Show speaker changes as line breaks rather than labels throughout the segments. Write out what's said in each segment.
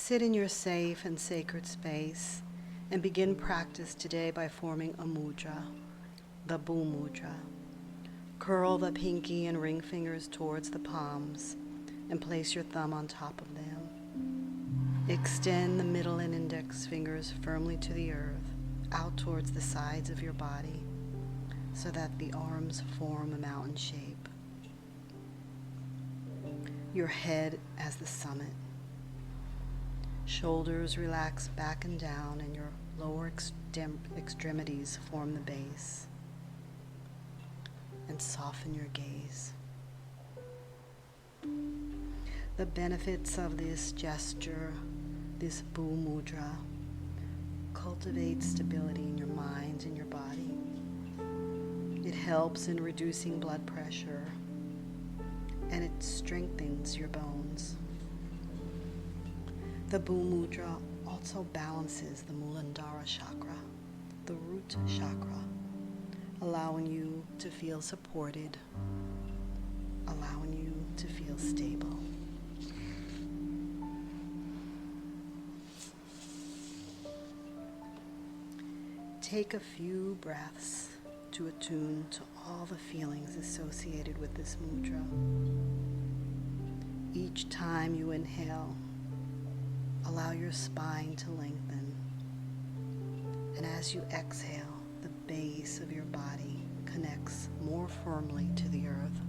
Sit in your safe and sacred space and begin practice today by forming a mudra, the Boo Mudra. Curl the pinky and ring fingers towards the palms and place your thumb on top of them. Extend the middle and index fingers firmly to the earth, out towards the sides of your body, so that the arms form a mountain shape. Your head as the summit. Shoulders relax back and down, and your lower extremities form the base. And soften your gaze. The benefits of this gesture, this Boo Mudra, cultivate stability in your mind and your body. It helps in reducing blood pressure, and it strengthens your bones. The Boo Mudra also balances the Muladhara chakra, the root chakra, allowing you to feel supported, allowing you to feel stable. Take a few breaths to attune to all the feelings associated with this mudra. Each time you inhale, allow your spine to lengthen. And as you exhale, the base of your body connects more firmly to the earth.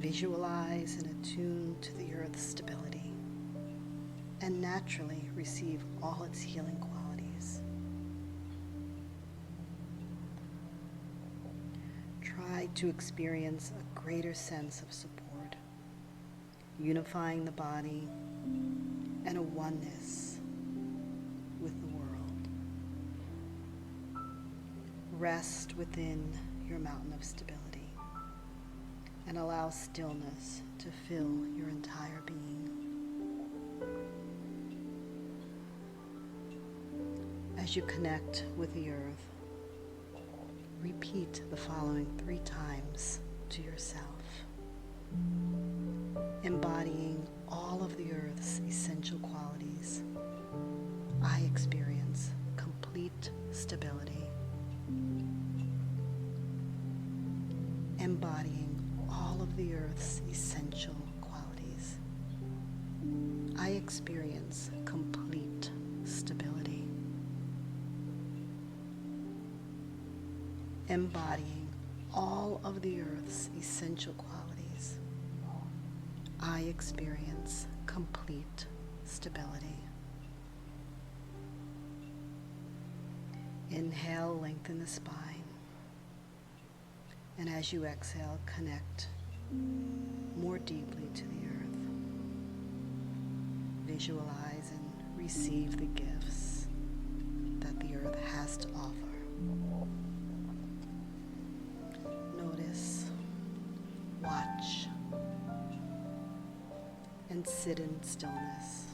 Visualize and attune to the earth's stability and naturally receive all its healing qualities. Try to experience a greater sense of support, unifying the body and a oneness with the world. Rest within your mountain of stability and allow stillness to fill your entire being. As you connect with the earth, repeat the following 3 times to yourself, embodying all of the earth's essential qualities. I experience complete stability. Embodying all of the earth's essential qualities. I experience complete stability. Embodying all of the earth's essential qualities. I experience complete stability. Inhale, lengthen the spine. And as you exhale, connect more deeply to the earth. Visualize and receive the gifts that the earth has to offer. Notice, watch, and sit in stillness,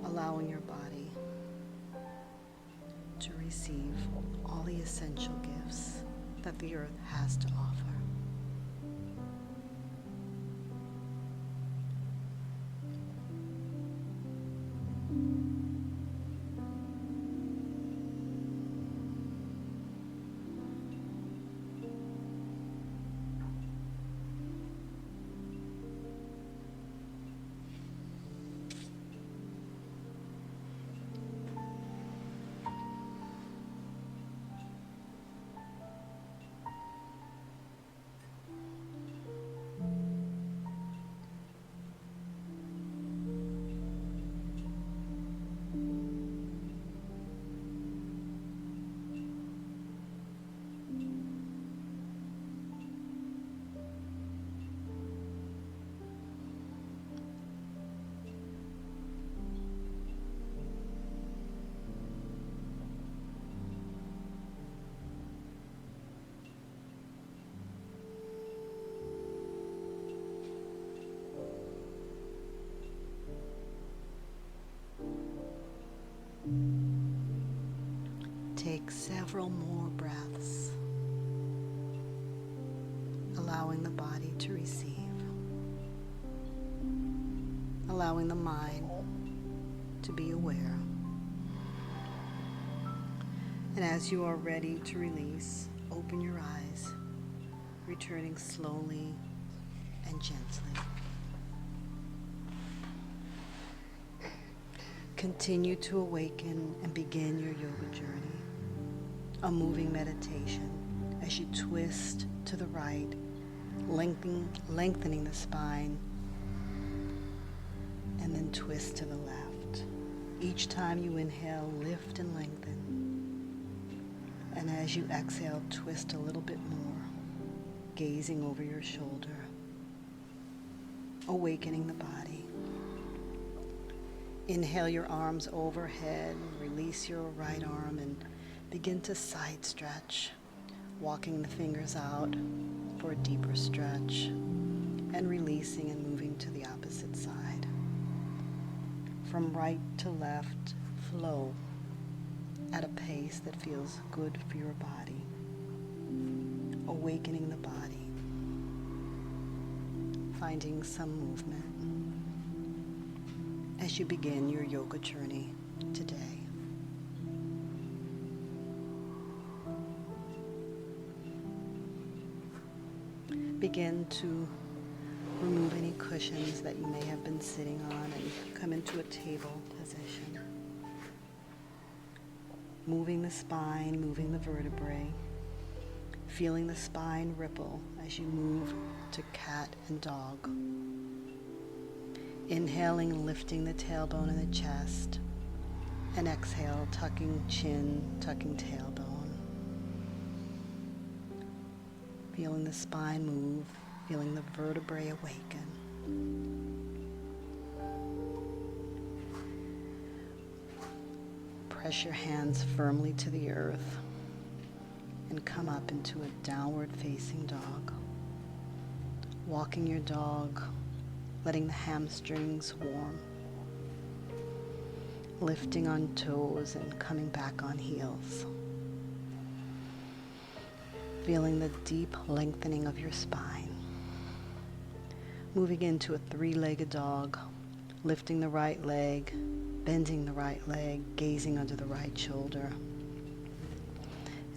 allowing your body to receive all the essential gifts that the earth has to offer. Take several more breaths, allowing the body to receive. allowing the mind to be aware. And as you are ready to release, open your eyes, returning slowly and gently. Continue to awaken and begin your yoga journey, a moving meditation as you twist to the right, lengthening the spine, and then twist to the left. Each time you inhale, lift and lengthen. And as you exhale, twist a little bit more, gazing over your shoulder, awakening the body. Inhale your arms overhead, release your right arm and begin to side stretch, walking the fingers out for a deeper stretch and releasing and moving to the opposite side. From right to left, flow at a pace that feels good for your body, awakening the body, finding some movement as you begin your yoga journey today. Begin to remove any cushions that you may have been sitting on and come into a table position. Moving the spine, moving the vertebrae, feeling the spine ripple as you move to cat and dog. Inhaling, lifting the tailbone and the chest, and exhale, tucking chin, tucking tailbone. Feeling the spine move, feeling the vertebrae awaken. Press your hands firmly to the earth and come up into a downward facing dog. Walking your dog, letting the hamstrings warm. Lifting on toes and coming back on heels. Feeling the deep lengthening of your spine. Moving into a three-legged dog, lifting the right leg, bending the right leg, gazing under the right shoulder.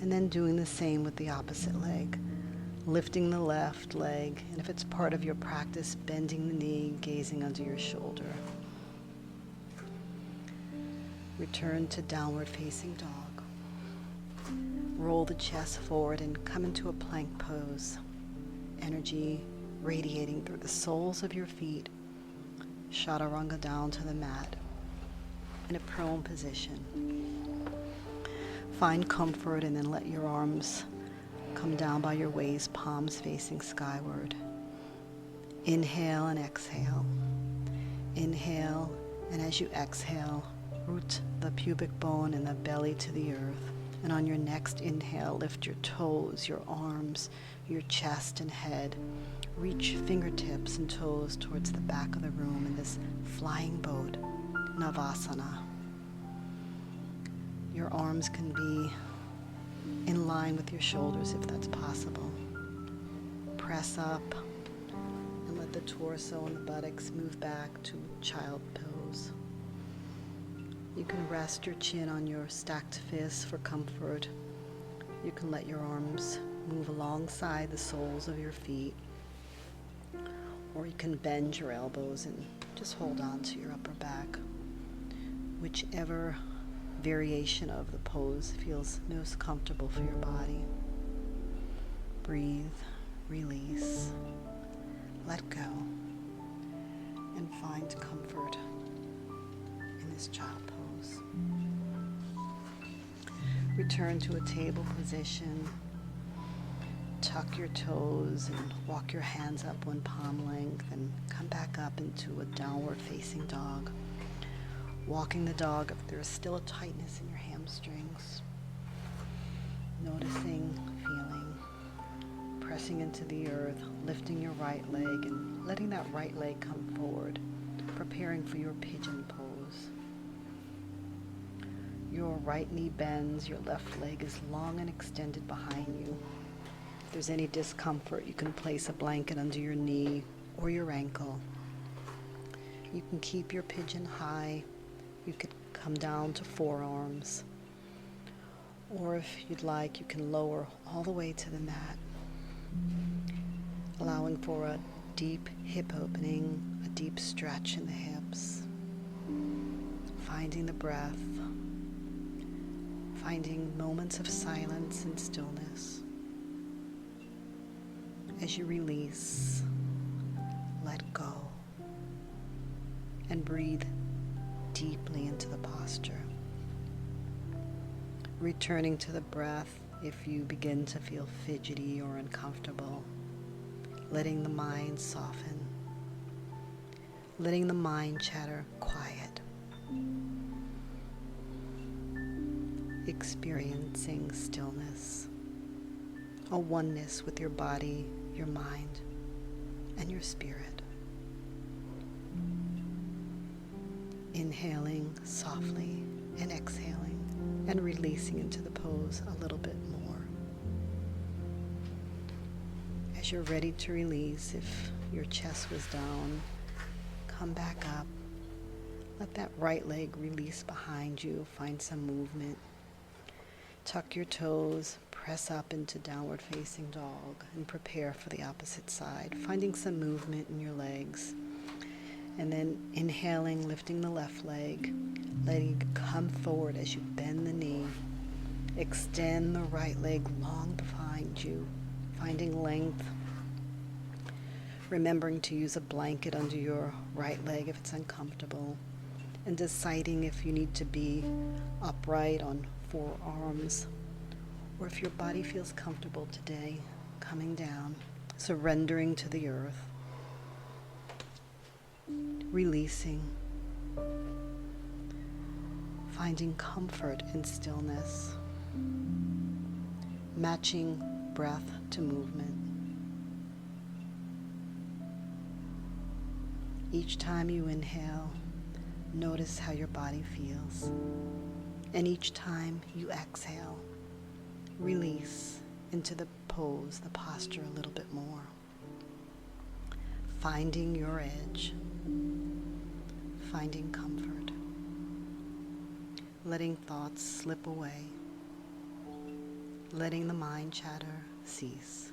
And then doing the same with the opposite leg, lifting the left leg, and if it's part of your practice, bending the knee, gazing under your shoulder. Return to downward facing dog. Roll the chest forward and come into a plank pose. Energy radiating through the soles of your feet. Chaturanga down to the mat in a prone position. Find comfort and then let your arms come down by your waist, palms facing skyward. Inhale and exhale. Inhale, and as you exhale, root the pubic bone and the belly to the earth. And on your next inhale, lift your toes, your arms, your chest and head. Reach fingertips and toes towards the back of the room in this flying boat, Navasana. Your arms can be in line with your shoulders if that's possible. Press up and let the torso and the buttocks move back to child pose. You can rest your chin on your stacked fists for comfort. You can let your arms move alongside the soles of your feet. Or you can bend your elbows and just hold on to your upper back. Whichever variation of the pose feels most comfortable for your body. Breathe, release, let go, and find comfort in this child pose. Return to a table position. Tuck your toes and walk your hands up one palm length and come back up into a downward facing dog. Walking the dog if there is still a tightness in your hamstrings. Noticing, feeling, pressing into the earth, lifting your right leg and letting that right leg come forward, preparing for your pigeon pose. Your right knee bends, your left leg is long and extended behind you. If there's any discomfort, you can place a blanket under your knee or your ankle. You can keep your pigeon high. You could come down to forearms. Or if you'd like, you can lower all the way to the mat, allowing for a deep hip opening, a deep stretch in the hips, finding the breath, finding moments of silence and stillness. As you release, let go, and breathe deeply into the posture. Returning to the breath if you begin to feel fidgety or uncomfortable, letting the mind soften, letting the mind chatter quiet, experiencing stillness, a oneness with your body, your mind, and your spirit. Inhaling softly and exhaling and releasing into the pose a little bit more. As you're ready to release, if your chest was down, come back up. Let that right leg release behind you. Find some movement. Tuck your toes, press up into downward facing dog, and prepare for the opposite side, finding some movement in your legs. And then inhaling, lifting the left leg, letting it come forward as you bend the knee. Extend the right leg long behind you, finding length. Remembering to use a blanket under your right leg if it's uncomfortable, and deciding if you need to be upright on forearms, or if your body feels comfortable today, coming down, surrendering to the earth, releasing, finding comfort in stillness, matching breath to movement. Each time you inhale, notice how your body feels. And each time you exhale, release into the pose, the posture a little bit more. Finding your edge, finding comfort, letting thoughts slip away, letting the mind chatter cease.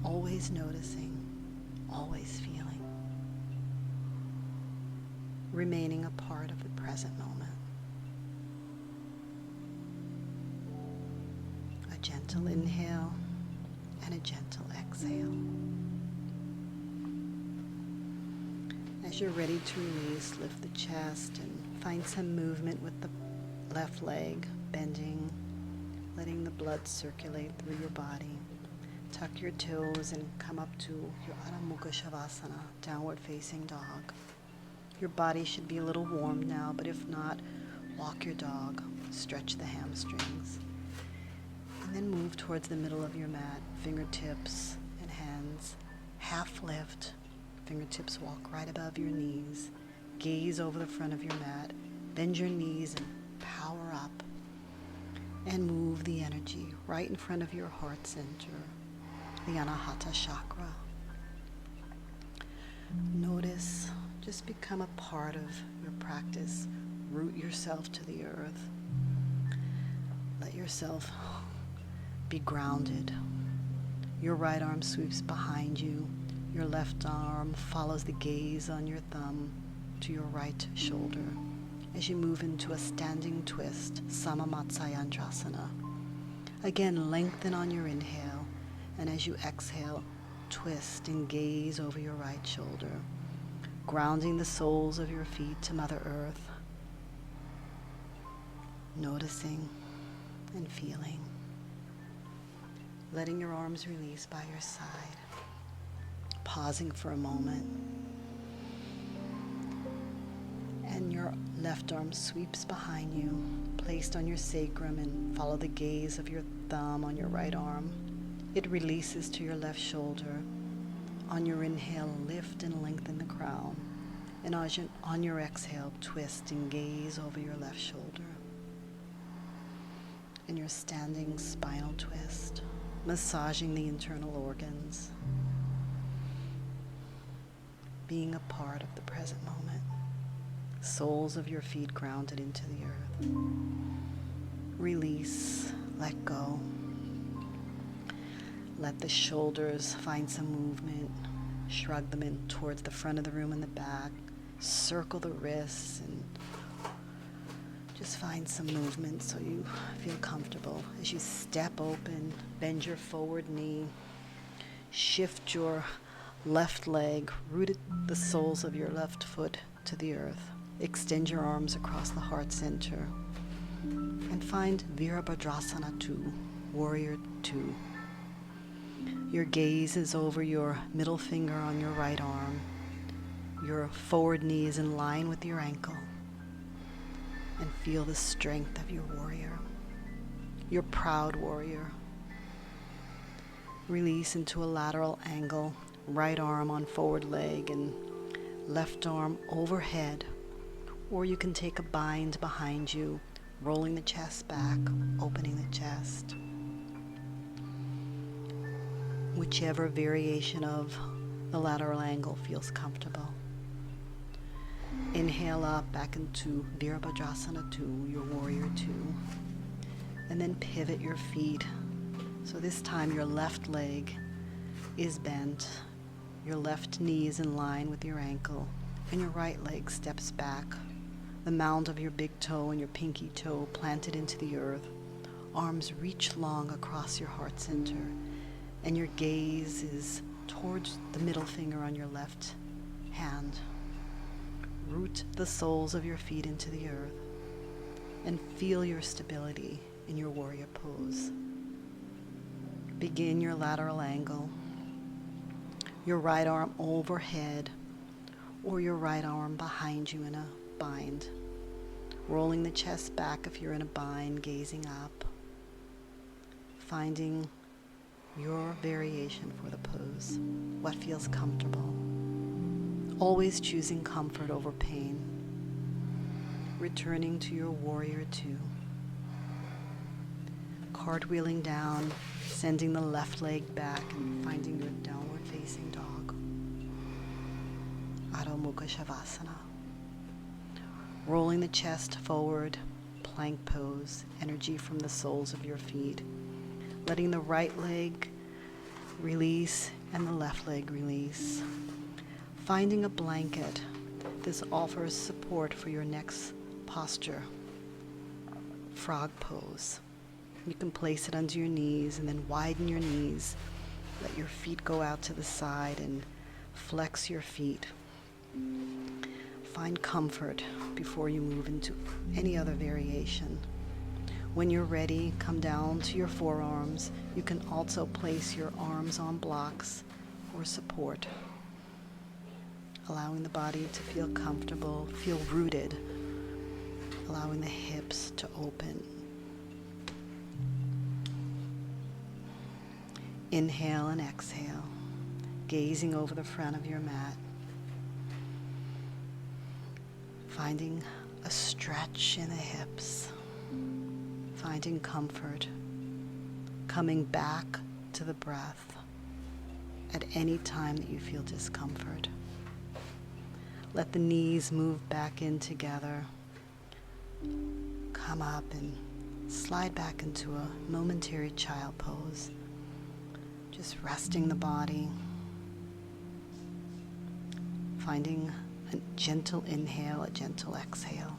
Always noticing, always feeling, remaining a part of the present moment. A gentle inhale and a gentle exhale. As you're ready to release, lift the chest and find some movement with the left leg, bending, letting the blood circulate through your body. Tuck your toes and come up to your Adho Mukha Shavasana, downward facing dog. Your body should be a little warm now, but if not, walk your dog, stretch the hamstrings. And then move towards the middle of your mat, fingertips and hands, half lift. Fingertips walk right above your knees. Gaze over the front of your mat. Bend your knees and power up. And move the energy right in front of your heart center, the Anahata chakra. Notice, just become a part of your practice. Root yourself to the earth. Let yourself be grounded. Your right arm sweeps behind you. Your left arm follows the gaze on your thumb to your right shoulder as you move into a standing twist, Samamatsyendrasana. Again, lengthen on your inhale, and as you exhale, twist and gaze over your right shoulder, grounding the soles of your feet to Mother Earth, noticing and feeling, letting your arms release by your side, pausing for a moment, and your left arm sweeps behind you, placed on your sacrum, and follow the gaze of your thumb on your right arm. It releases to your left shoulder. On your inhale, lift and lengthen the crown. And on your exhale, twist and gaze over your left shoulder. And your standing spinal twist, massaging the internal organs. being a part of the present moment. Soles of your feet grounded into the earth. Release, let go. Let the shoulders find some movement. Shrug them in towards the front of the room and the back. Circle the wrists and just find some movement so you feel comfortable. As you step open, bend your forward knee. Shift your left leg, root the soles of your left foot to the earth. Extend your arms across the heart center. And find Virabhadrasana 2, Warrior 2. Your gaze is over your middle finger on your right arm. Your forward knee is in line with your ankle. And feel the strength of your warrior, your proud warrior. Release into a lateral angle, right arm on forward leg and left arm overhead. Or you can take a bind behind you, rolling the chest back, opening the chest. Whichever variation of the lateral angle feels comfortable. Inhale up back into Virabhadrasana 2, your warrior 2. And then pivot your feet. So this time your left leg is bent. Your left knee is in line with your ankle. And your right leg steps back. The mound of your big toe and your pinky toe planted into the earth. Arms reach long across your heart center. And your gaze is towards the middle finger on your left hand. Root the soles of your feet into the earth and feel your stability in your warrior pose. Begin your lateral angle. Your right arm overhead or your right arm behind you in a bind. Rolling the chest back if you're in a bind, gazing up. Finding your variation for the pose, what feels comfortable. Always choosing comfort over pain. Returning to your warrior 2. Cartwheeling down, sending the left leg back and finding your downward facing dog. Adho Mukha Shavasana. Rolling the chest forward, plank pose, energy from the soles of your feet. Letting the right leg release and the left leg release. Finding a blanket. This offers support for your next posture. Frog pose. You can place it under your knees and then widen your knees. Let your feet go out to the side and flex your feet. Find comfort before you move into any other variation. When you're ready, come down to your forearms. You can also place your arms on blocks or support. Allowing the body to feel comfortable, feel rooted. Allowing the hips to open. Inhale and exhale, gazing over the front of your mat. Finding a stretch in the hips. Finding comfort. Coming back to the breath at any time that you feel discomfort. Let the knees move back in together. Come up and slide back into a momentary child pose. Just resting the body. Finding a gentle inhale, a gentle exhale.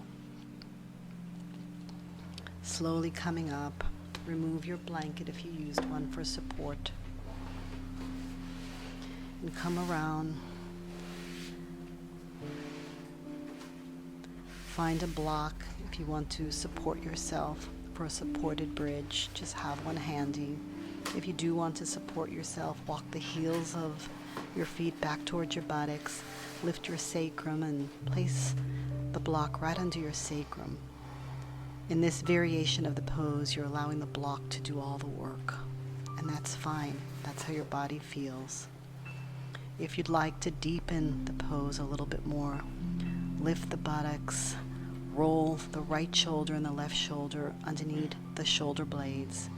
Slowly coming up. Remove your blanket if you used one for support. And come around. Find a block if you want to support yourself for a supported bridge. Just have one handy. If you do want to support yourself, walk the heels of your feet back towards your buttocks. Lift your sacrum and place the block right under your sacrum. In this variation of the pose, you're allowing the block to do all the work. And that's fine. That's how your body feels. If you'd like to deepen the pose a little bit more, lift the buttocks, roll the right shoulder and the left shoulder underneath the shoulder blades.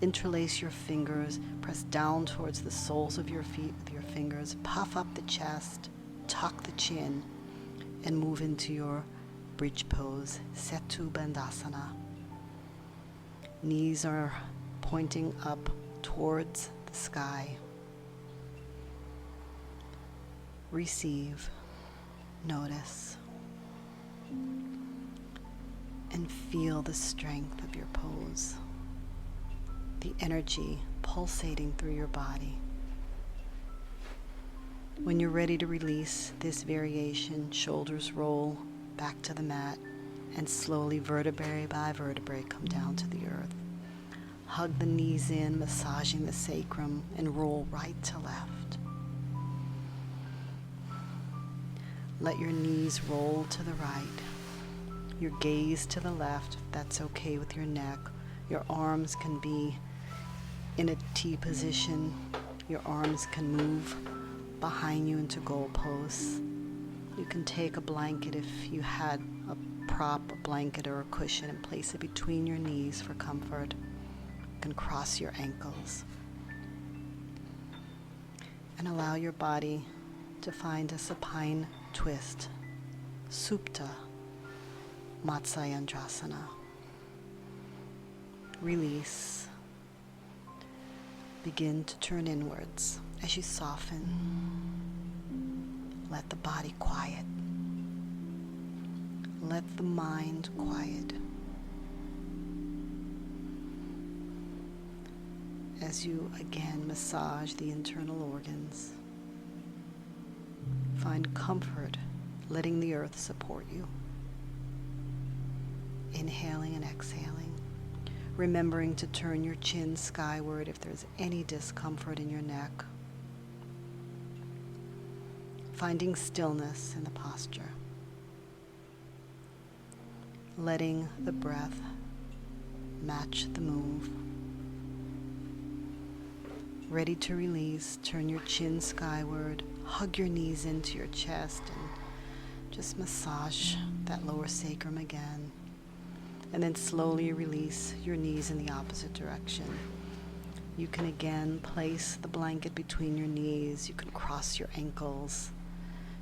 Interlace your fingers, press down towards the soles of your feet with your fingers, puff up the chest, tuck the chin and move into your bridge pose, Setu Bandhasana. Knees are pointing up towards the sky. Receive, notice, and feel the strength of your pose, the energy pulsating through your body. When you're ready to release this variation, shoulders roll back to the mat and slowly, vertebrae by vertebrae, come down to the earth. Hug the knees in, massaging the sacrum, and roll right to left. Let your knees roll to the right, your gaze to the left, if that's okay with your neck. Your arms can be in a T position. Your arms can move behind you into goalposts. You can take a blanket if you had a prop, a blanket or a cushion, and place it between your knees for comfort. You can cross your ankles and allow your body to find a supine twist, Supta Matsyendrasana. Release. Begin to turn inwards as you soften. Let the body quiet. Let the mind quiet. As you again massage the internal organs, find comfort letting the earth support you. Inhaling and exhaling, remembering to turn your chin skyward if there's any discomfort in your neck. Finding stillness in the posture. Letting the breath match the move. Ready to release, turn your chin skyward, hug your knees into your chest, and just massage that lower sacrum again. And then slowly release your knees in the opposite direction. You can again place the blanket between your knees. You can cross your ankles.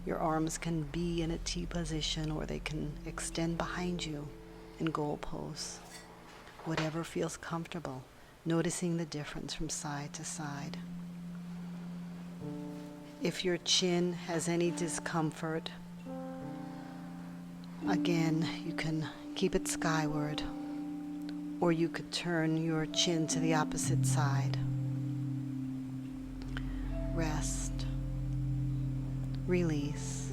Your arms can be in a T position, or they can extend behind you in goal pose. Whatever feels comfortable, noticing the difference from side to side. If your chin has any discomfort, again, you can keep it skyward, or you could turn your chin to the opposite side. Rest. Release.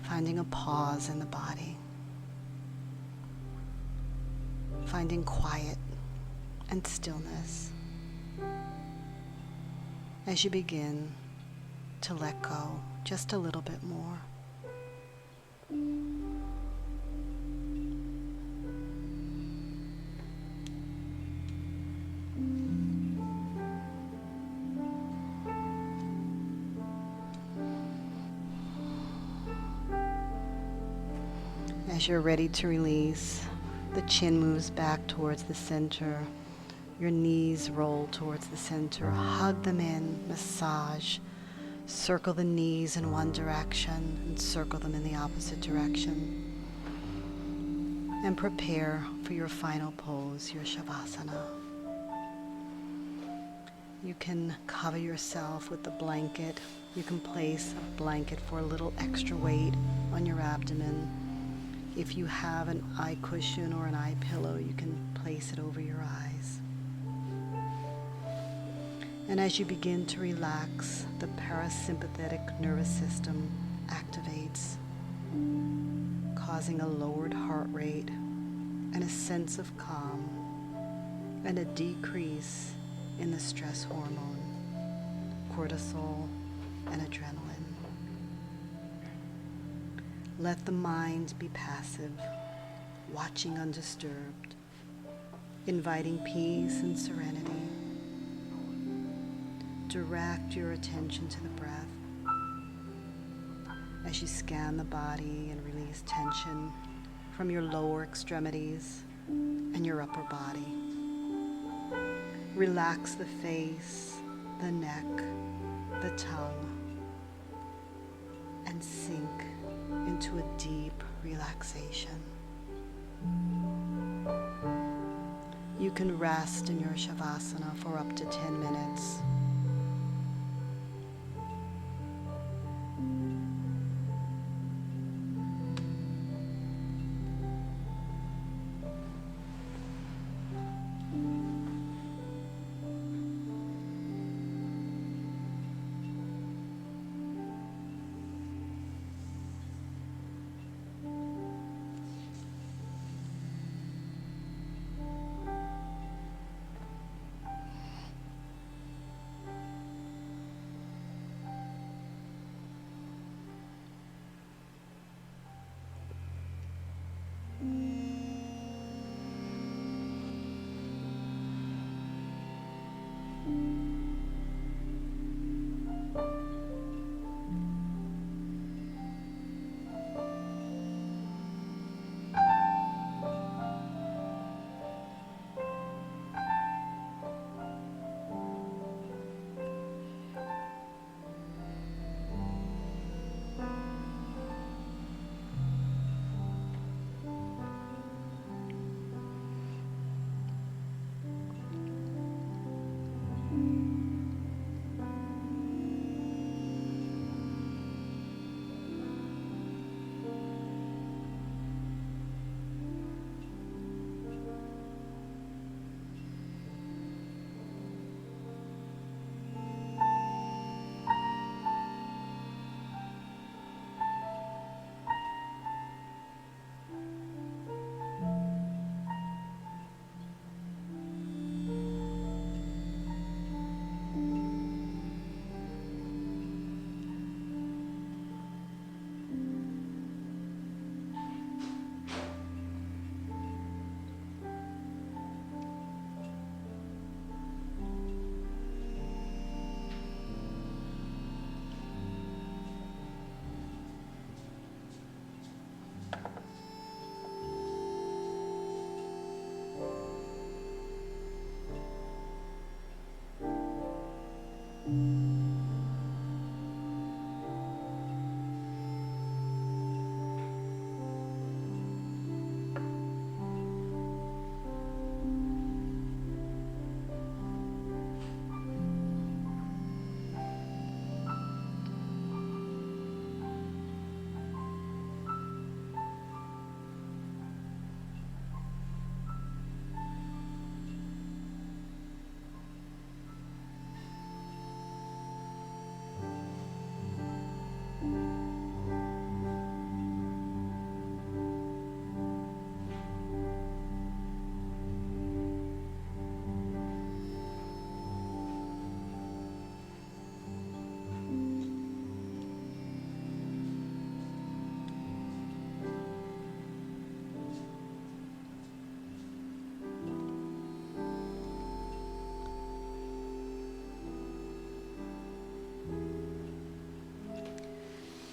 Finding a pause in the body. Finding quiet and stillness as you begin to let go just a little bit more. As you're ready to release, the chin moves back towards the center. Your knees roll towards the center. Hug them in, massage. Circle the knees in one direction and circle them in the opposite direction. And prepare for your final pose, your Shavasana. You can cover yourself with the blanket. You can place a blanket for a little extra weight on your abdomen. If you have an eye cushion or an eye pillow, you can place it over your eyes. And as you begin to relax, the parasympathetic nervous system activates, causing a lowered heart rate and a sense of calm and a decrease in the stress hormone, cortisol and adrenaline. Let the mind be passive, watching undisturbed, inviting peace and serenity. Direct your attention to the breath as you scan the body and release tension from your lower extremities and your upper body. Relax the face, the neck, the tongue, and sink into a deep relaxation. You can rest in your Shavasana for up to 10 minutes.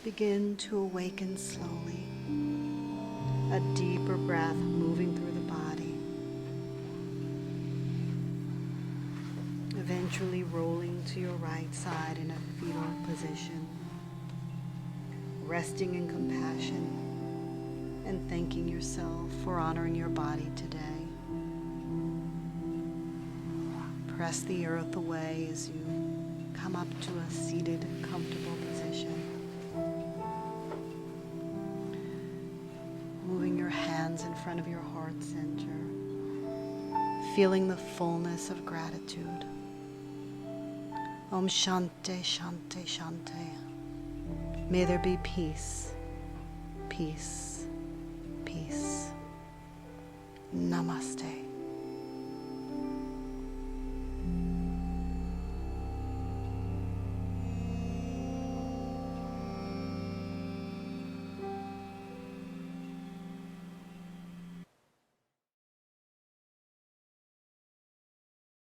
Begin to awaken slowly, a deeper breath moving through the body, eventually rolling to your right side in a fetal position, resting in compassion and thanking yourself for honoring your body today. Press the earth away as you come up to a seated, comfortable position. Moving your hands in front of your heart center, feeling the fullness of gratitude. Om Shanti, Shanti, Shanti. May there be peace, peace, peace. Namaste.